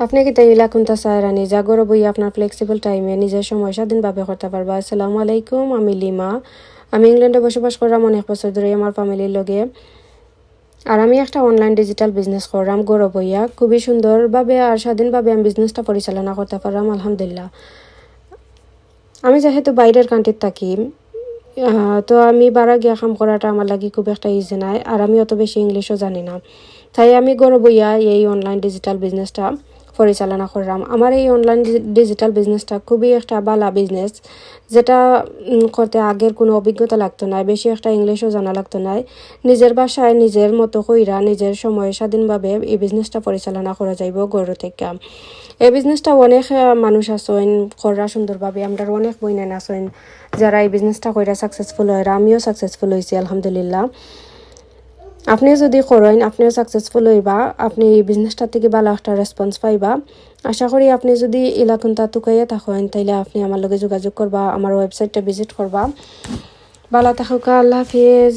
আপনি কি তাইলা কোনটা চায়রা নিজা গড় বই আপনার ফ্লেক্সিবল টাইমে নিজের সময় স্বাধীনভাবে করতে পারবা। আসসালামু আলাইকুম, আমি লিমা। আমি ইংল্যান্ডে বসবাস করলাম অনেক বছর ধরে আমার ফ্যামিলির লগে। আর আমি একটা অনলাইন ডিজিটাল বিজনেস করলাম গড় বইয়া। খুবই সুন্দরভাবে আর স্বাধীনভাবে আমি বিজনেসটা পরিচালনা করতে পারলাম আলহামদুলিল্লাহ। আমি যেহেতু বাইরের কান্ট্রির থাকি, তো আমি বারা গিয়া কাম করাটা আমার লাগি খুব একটা ইজি নাই। আর আমি অত বেশি ইংলিশও জানি না, তাই আমি গড় বইয়া এই অনলাইন ডিজিটাল বিজনেসটা পরিচালনা করলাম। আমার এই অনলাইন ডিজিটাল বিজনেসটা খুবই একটা ভালো বিজনেস, যেটা করতে আগের কোনো অভিজ্ঞতা লাগতো না, বেশি একটা ইংলিশও জানা লাগতো না। নিজের বাসায় নিজের মতো কইরা নিজের সময় স্বাধীনভাবে এই বিজনেসটা পরিচালনা করা যাইব গড় থেকে। এই বিজনেসটা অনেক মানুষ আসেন করা সুন্দরভাবে, আমরা অনেক বইনেন আসেন যারা এই বিজনেসটা কইরা সাকসেসফুল হয়। আমিও সাকসেসফুল হয়েছি আলহামদুলিল্লাহ। আপনি যদি করেন আপনিও সাকসেসফুল হইবা, আপনি এই বিজনেসটা থেকে ভালো একটা রেসপন্স পাইবা। আশা করি আপনি যদি এলাকুনটা তুকাইয়া থাকেন তাইলে আপনি আমার লগে যোগাযোগ করবা, আমার ওয়েবসাইটটা ভিজিট করবা। ভালো থাকুকা, আল্লাহ হাফিজ।